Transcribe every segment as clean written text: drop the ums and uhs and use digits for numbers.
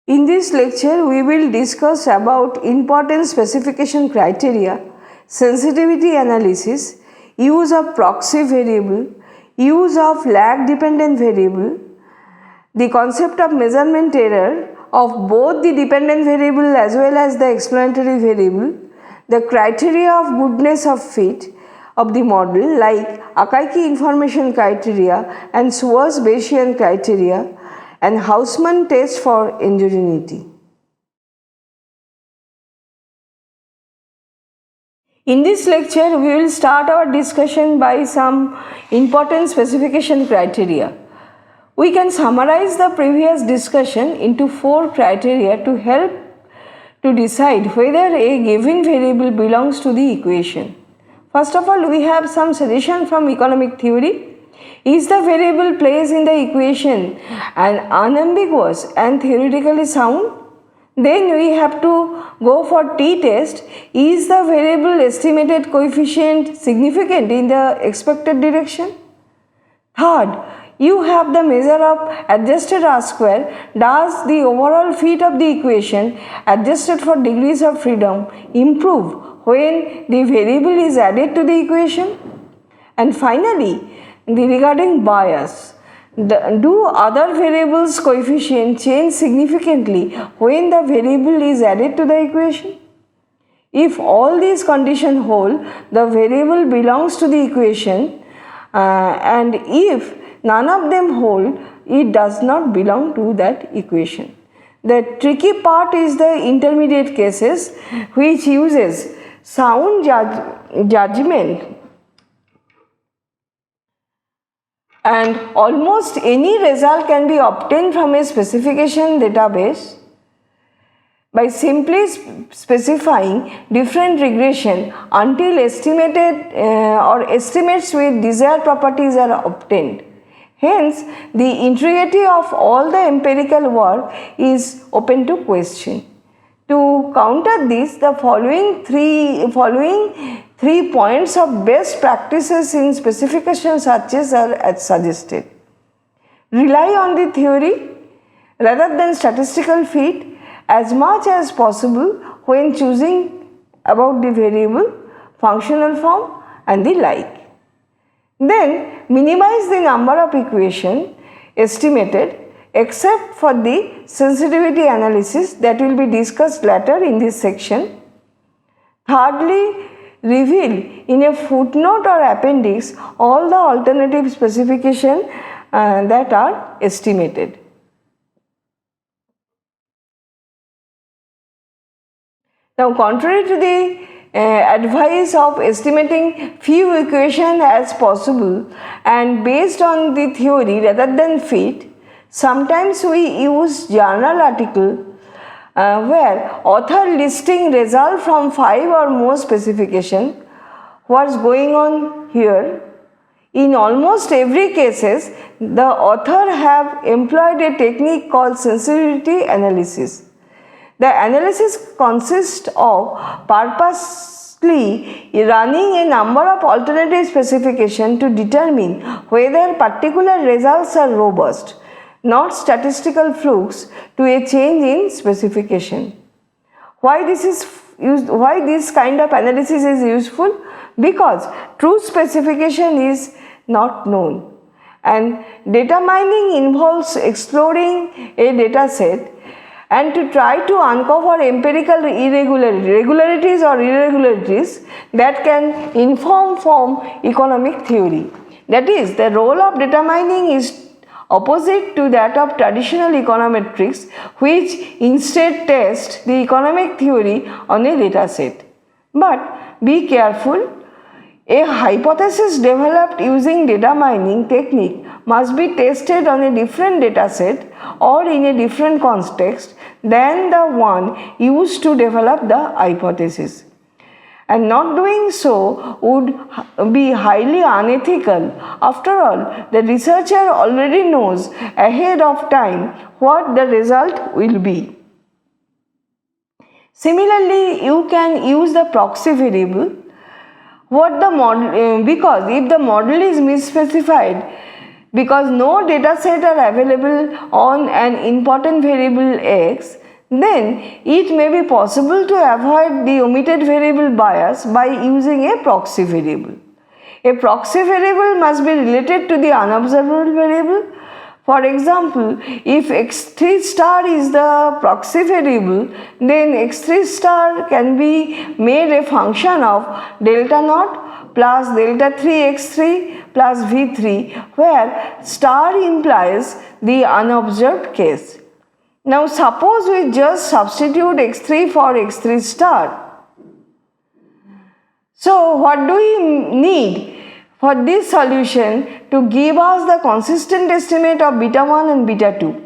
In this lecture, we will discuss about important specification criteria, sensitivity analysis, use of proxy variable, use of lag dependent variable, the concept of measurement error of both the dependent variable as well as the explanatory variable, the criteria of goodness of fit of the model like Akaike information criteria and Schwarz-Bayesian criteria, and Hausman test for endogeneity. In this lecture, we will start our discussion by some important specification criteria. We can summarize the previous discussion into 4 criteria to help to decide whether a given variable belongs to the equation. First of all, we have some suggestion from economic theory. Is the variable placed in the equation and unambiguous and theoretically sound? Then we have to go for t-test. Is the variable estimated coefficient significant in the expected direction? Third, you have the measure of adjusted R square. Does the overall fit of the equation adjusted for degrees of freedom improve when the variable is added to the equation? And finally, regarding bias, do other variables' coefficient change significantly when the variable is added to the equation? If all these conditions hold, the variable belongs to the equation, and if none of them hold, it does not belong to that equation. The tricky part is the intermediate cases, which uses sound judgment, and almost any result can be obtained from a specification database by simply specifying different regression until estimated or estimates with desired properties are obtained. Hence, the integrity of all the empirical work is open to question. To counter this, the following three points of best practices in specification searches are suggested. Rely on the theory rather than statistical fit as much as possible when choosing about the variable, functional form and the like. Then minimize the number of equations estimated except for the sensitivity analysis that will be discussed later in this section. Thirdly, reveal in a footnote or appendix all the alternative specifications that are estimated. Now, contrary to the advice of estimating few equations as possible and based on the theory rather than fit, sometimes we use journal article where author listing result from 5 or more specification. What's going on here? In almost every cases, the author have employed a technique called sensitivity analysis. The analysis consists of purposely running a number of alternative specifications to determine whether particular results are robust, not statistical flukes to a change in specification. Why this kind of analysis is useful? Because true specification is not known, and data mining involves exploring a data set and to try to uncover empirical irregularities or irregularities that can inform from economic theory. That is, the role of data mining is opposite to that of traditional econometrics, which instead test the economic theory on a data set. But be careful, a hypothesis developed using data mining technique must be tested on a different data set or in a different context than the one used to develop the hypothesis. And not doing so would be highly unethical. After all, the researcher already knows ahead of time what the result will be. Similarly, you can use the proxy variable because if the model is misspecified, because no data set are available on an important variable x, then it may be possible to avoid the omitted variable bias by using a proxy variable. A proxy variable must be related to the unobservable variable. For example, if x3 star is the proxy variable, then x3 star can be made a function of delta naught plus delta 3 x3 plus v3, where star implies the unobserved case. Now suppose we just substitute x3 for x3 star. So what do we need for this solution to give us the consistent estimate of beta 1 and beta 2?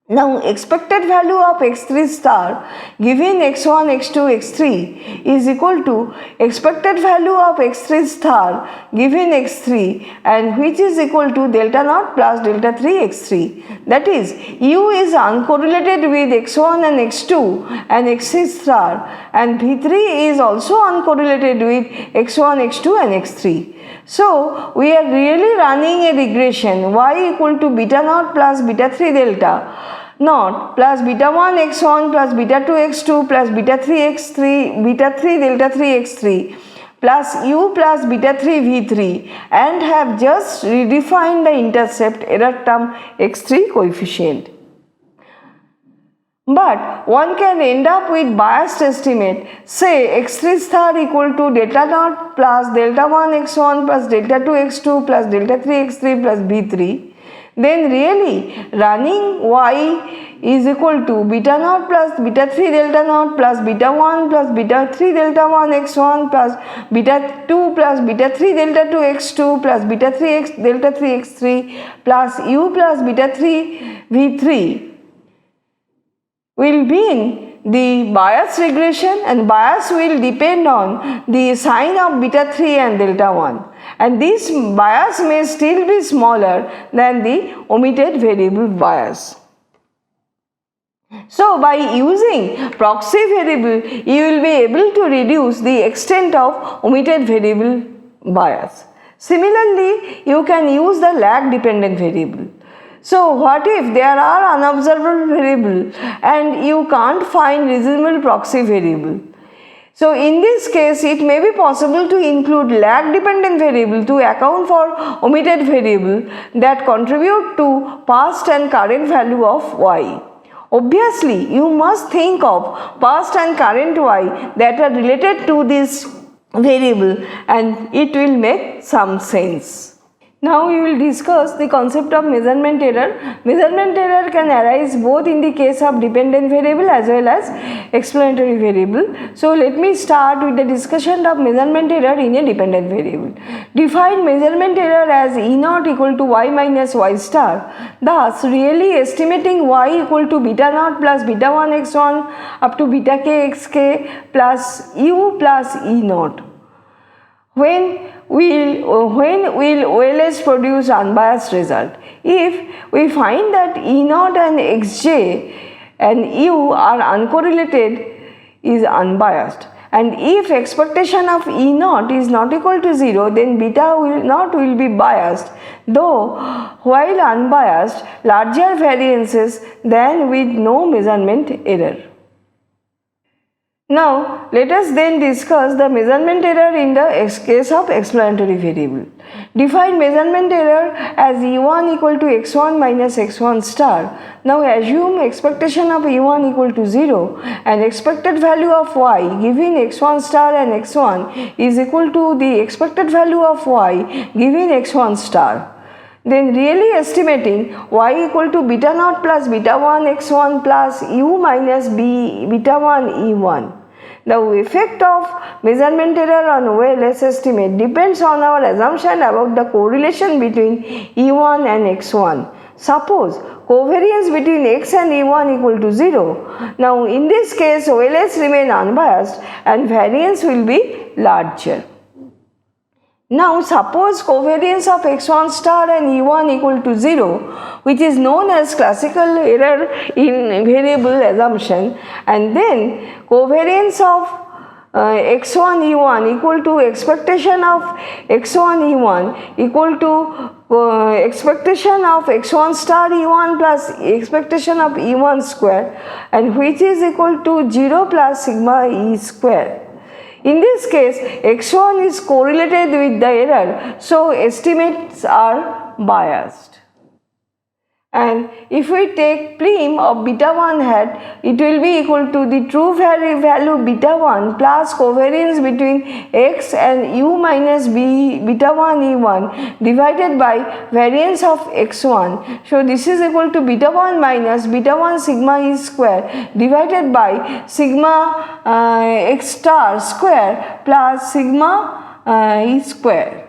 Now expected value of x3 star given x1, x2, x3 is equal to expected value of x3 star given x3, and which is equal to delta naught plus delta 3 x3. That is, u is uncorrelated with x1 and x2 and x3 star, and v3 is also uncorrelated with x1, x2 and x3. So we are really running a regression y equal to beta naught plus beta 3 delta naught plus beta 1 x1 plus beta 2 x2 plus beta 3 x3 beta 3 delta 3 x3 plus u plus beta 3 v3, and have just redefined the intercept error term x3 coefficient. But one can end up with biased estimate, say x3 star equal to delta naught plus delta 1 x1 plus delta 2 x2 plus delta 3 x3 plus b3. Then really running y is equal to beta naught plus beta 3 delta naught plus beta 1 plus beta 3 delta 1 x1 plus beta 2 plus beta 3 delta 2 x2 plus beta 3 x delta 3 x3 plus u plus beta 3 v3 will mean the bias regression, and bias will depend on the sign of beta 3 and delta 1, and this bias may still be smaller than the omitted variable bias. So by using proxy variable, you will be able to reduce the extent of omitted variable bias. Similarly, you can use the lag dependent variable. So what if there are unobservable variable and you can't find reasonable proxy variable? So in this case, it may be possible to include lag dependent variable to account for omitted variable that contribute to past and current value of y. Obviously, you must think of past and current y that are related to this variable, and it will make some sense. Now we will discuss the concept of measurement error. Measurement error can arise both in the case of dependent variable as well as explanatory variable. So let me start with the discussion of measurement error in a dependent variable. Define measurement error as E naught equal to y minus y star. Thus really estimating y equal to beta naught plus beta 1 x1 up to beta k xk plus u plus E naught. When will OLS produce unbiased result? If we find that E naught and xj and u are uncorrelated, is unbiased, and if expectation of E naught is not equal to 0, then beta naught will be biased, though while unbiased, larger variances than with no measurement error. Now let us then discuss the measurement error in the case of explanatory variable. Define measurement error as E1 equal to x1 minus x1 star. Now assume expectation of E1 equal to 0 and expected value of y given x1 star and x1 is equal to the expected value of y given x1 star. Then really estimating y equal to beta naught plus beta 1 x1 plus u minus beta 1 e1. The effect of measurement error on OLS estimate depends on our assumption about the correlation between E1 and x1. Suppose covariance between x and E1 equal to 0. Now in this case OLS remain unbiased and variance will be larger. Now suppose covariance of x1 star and E1 equal to 0, which is known as classical error in variable assumption, and then covariance of x1 e1 equal to expectation of x1 e1 equal to expectation of x1 star e1 plus expectation of e1 square, and which is equal to 0 plus sigma e square. In this case, x1 is correlated with the error, so estimates are biased. And if we take plim of beta 1 hat, it will be equal to the true value beta 1 plus covariance between x and u minus beta 1 e1 divided by variance of x1. So this is equal to beta 1 minus beta 1 sigma e square divided by sigma x star square plus sigma e square.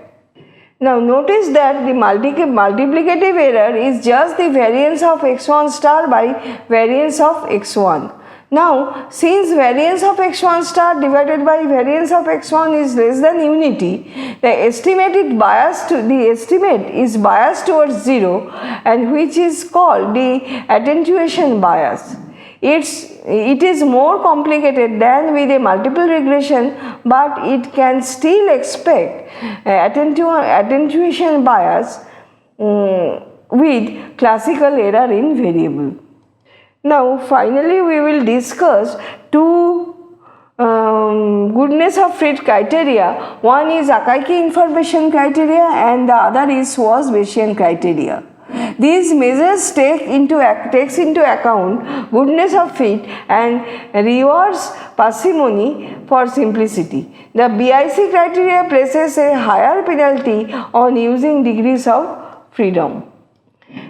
Now notice that the multiplicative error is just the variance of x1 star by variance of x1. Now since variance of x1 star divided by variance of x1 is less than unity, the estimate is biased towards 0, and which is called the attenuation bias. It is more complicated than with a multiple regression, but it can still expect attenuation bias with classical error in variable. Now finally we will discuss two goodness of fit criteria. One is Akaike information criteria and the other is Schwarz-Bayesian criteria. These measures takes into account goodness of fit and rewards parsimony for simplicity. The BIC criteria places a higher penalty on using degrees of freedom.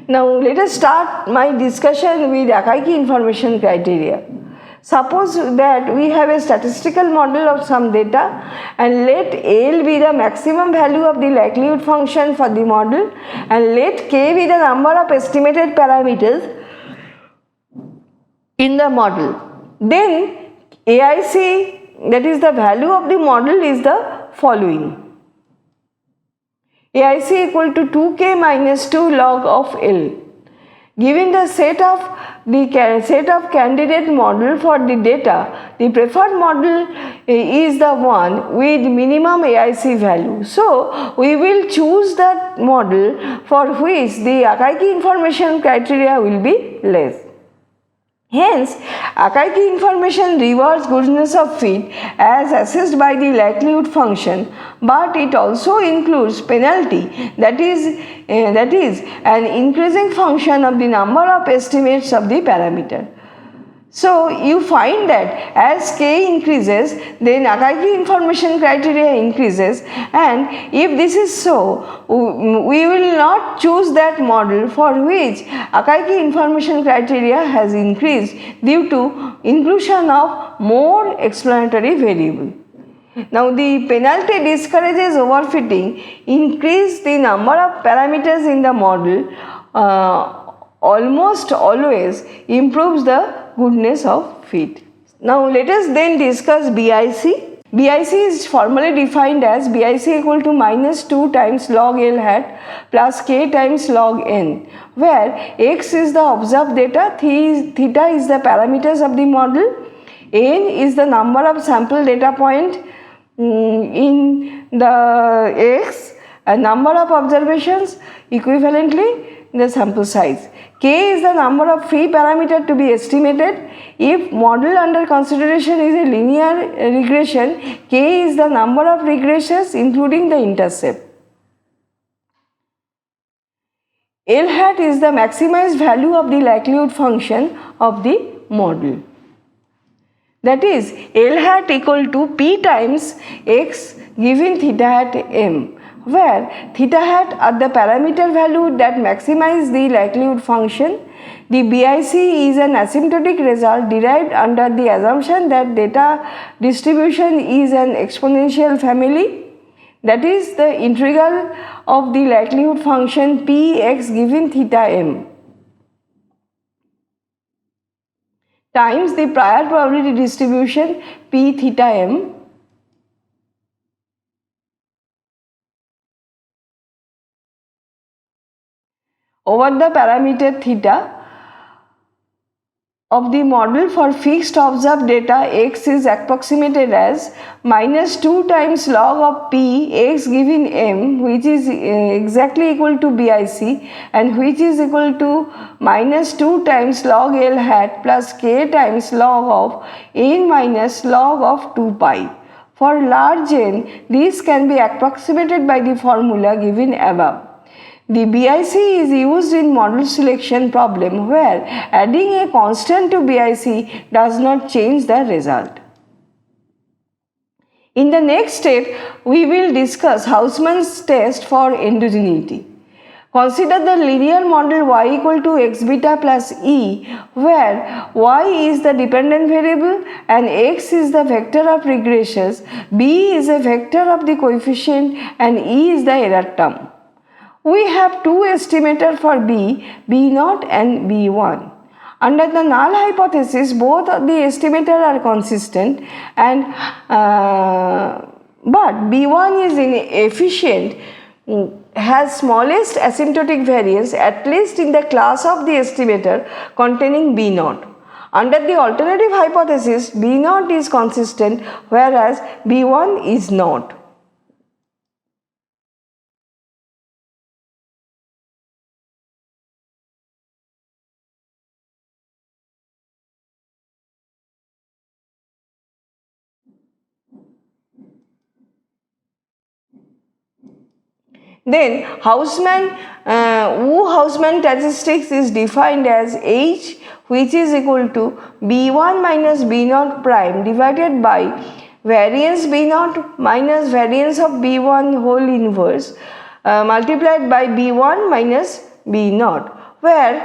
Now let us start my discussion with Akaike information criteria. Suppose that we have a statistical model of some data and let L be the maximum value of the likelihood function for the model and let K be the number of estimated parameters in the model. Then AIC, that is the value of the model, is the following. AIC equal to 2K minus 2 log of L. Given the set of candidate model for the data, the preferred model is the one with minimum AIC value. So we will choose that model for which the Akaike information criteria will be less. Hence, Akaike information rewards goodness of fit as assessed by the likelihood function, but it also includes penalty, that is an increasing function of the number of estimates of the parameter. So you find that as K increases, then Akaike information criteria increases, and if this is so, we will not choose that model for which Akaike information criteria has increased due to inclusion of more explanatory variable. Now the penalty discourages overfitting, increase the number of parameters in the model, almost always improves the goodness of fit. Now let us then discuss BIC. BIC is formally defined as BIC equal to minus 2 times log L hat plus K times log N, where X is the observed data, theta is the parameters of the model, N is the number of sample data point in the X, a number of observations, equivalently the sample size. K is the number of free parameter to be estimated. If model under consideration is a linear regression, K is the number of regressions including the intercept. L hat is the maximized value of the likelihood function of the model. That is, L hat equal to P times X given theta hat M, where theta hat are the parameter value that maximize the likelihood function. The BIC is an asymptotic result derived under the assumption that data distribution is an exponential family, that is the integral of the likelihood function Px given theta m times the prior probability distribution P theta m over the parameter theta of the model for fixed observed data x is approximated as minus 2 times log of p x given m, which is exactly equal to BIC, and which is equal to minus 2 times log L hat plus k times log of n minus log of 2 pi. For large n, this can be approximated by the formula given above. The BIC is used in model selection problem where adding a constant to BIC does not change the result. In the next step, we will discuss Hausmann's test for endogeneity. Consider the linear model y equal to x beta plus e, where y is the dependent variable and x is the vector of regressions, b is a vector of the coefficient, and e is the error term. We have two estimators for b, b0 and b1. Under the null hypothesis, both of the estimators are consistent, and but b1 is inefficient, has smallest asymptotic variance at least in the class of the estimator containing b0. Under the alternative hypothesis, b0 is consistent whereas b1 is not. Then Wu-Hausmann statistics is defined as H, which is equal to B1 minus B0 prime divided by variance B0 minus variance of B1 whole inverse multiplied by B1 minus B0, where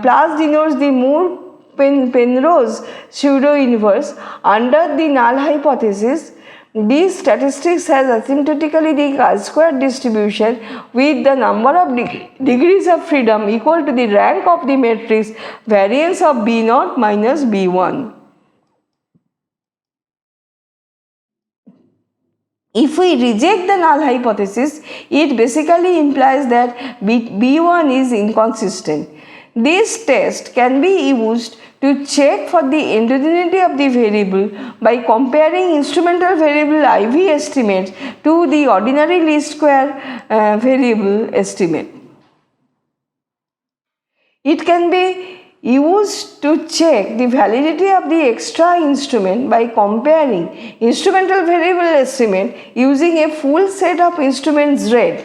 plus denotes the Moore-Penrose pseudo inverse. Under the null hypothesis, these statistics has asymptotically the chi-square distribution with the number of degrees of freedom equal to the rank of the matrix variance of B0 minus B1. If we reject the null hypothesis, it basically implies that B1 is inconsistent. This test can be used to check for the endogeneity of the variable by comparing instrumental variable IV estimates to the ordinary least square variable estimate. It can be used to check the validity of the extra instrument by comparing instrumental variable estimate using a full set of instruments Z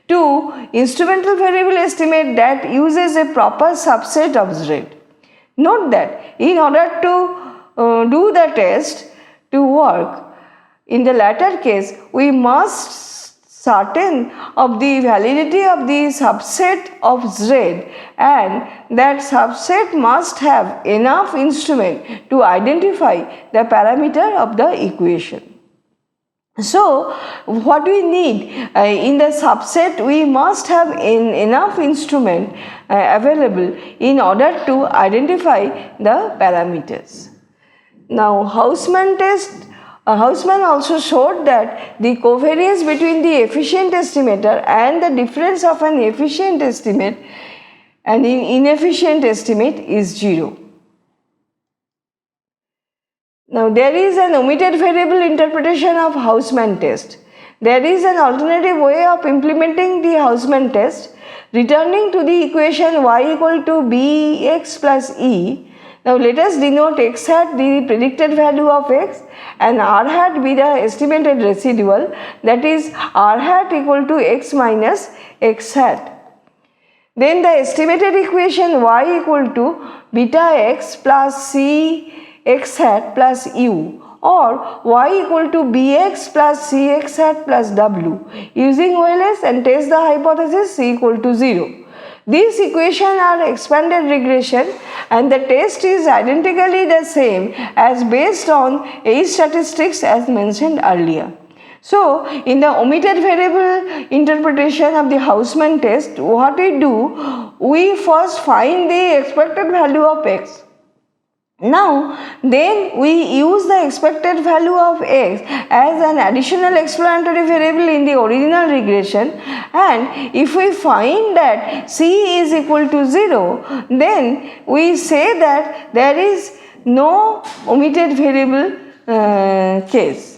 to instrumental variable estimate that uses a proper subset of Z. Note that in order to do the test to work, in the latter case, we must certain of the validity of the subset of Z, and that subset must have enough instrument to identify the parameter of the equation. So, what we need in the subset, we must have enough instrument available in order to identify the parameters. Now, Hausmann also showed that the covariance between the efficient estimator and the difference of an efficient estimate and inefficient estimate is 0. Now, there is an omitted variable interpretation of Hausmann test. There is an alternative way of implementing the Hausmann test, returning to the equation y equal to bx plus e. Now, let us denote x hat the predicted value of x and r hat be the estimated residual, that is r hat equal to x minus x hat. Then the estimated equation y equal to beta x plus c x hat plus u, or y equal to bx plus cx hat plus w, using OLS and test the hypothesis c equal to 0. These equations are expanded regression and the test is identically the same as based on H statistics as mentioned earlier. So, in the omitted variable interpretation of the Hausmann test, what we do, we first find the expected value of x. Now, then we use the expected value of x as an additional explanatory variable in the original regression, and if we find that c is equal to 0, then we say that there is no omitted variable case.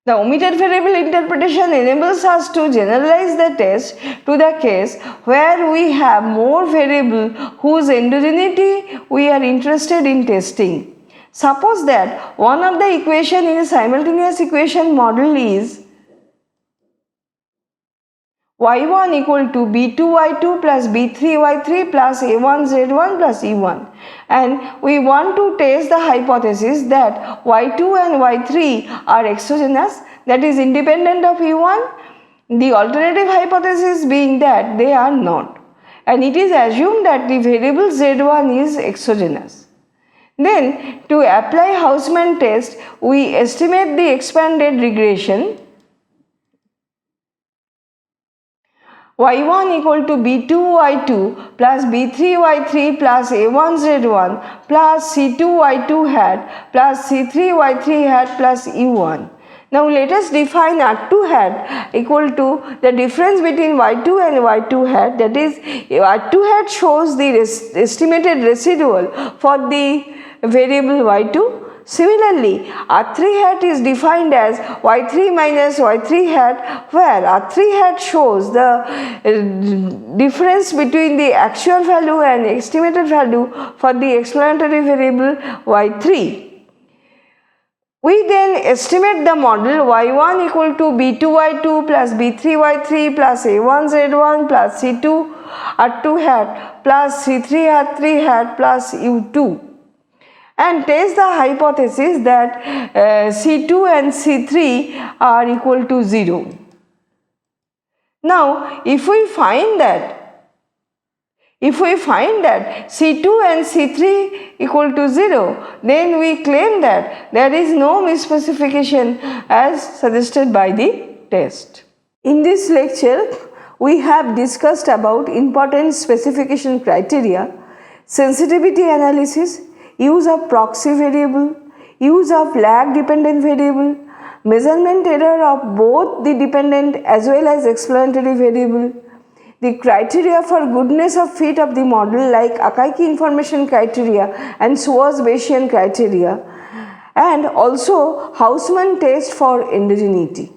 The omitted variable interpretation enables us to generalize the test to the case where we have more variable whose endogeneity we are interested in testing. Suppose that one of the equation in a simultaneous equation model is y1 equal to b2y2 plus b3y3 plus a1z1 plus e1, and we want to test the hypothesis that y2 and y3 are exogenous, that is independent of e1, the alternative hypothesis being that they are not, and it is assumed that the variable z1 is exogenous. Then to apply Hausman test, we estimate the expanded regression y1 equal to b2y2 plus b3y3 plus a1z1 plus c2y2 hat plus c3y3 hat plus e1. Now let us define r2 hat equal to the difference between y2 and y2 hat, that is r2 hat shows the estimated residual for the variable y2. Similarly, R3 hat is defined as Y3 minus Y3 hat, where R3 hat shows the difference between the actual value and estimated value for the explanatory variable Y3. We then estimate the model y1 equal to b2y2 plus b3y3 plus a1z1 plus c2 r2 hat plus c3 r3 hat plus u2, and test the hypothesis that C2 and C3 are equal to 0. Now, if we find that C2 and C3 equal to 0, then we claim that there is no misspecification as suggested by the test. In this lecture, we have discussed about important specification criteria, sensitivity analysis, use of proxy variable, use of lag dependent variable, measurement error of both the dependent as well as explanatory variable, the criteria for goodness of fit of the model like Akaike information criteria and Schwarz-Bayesian criteria, and also Hausman test for endogeneity.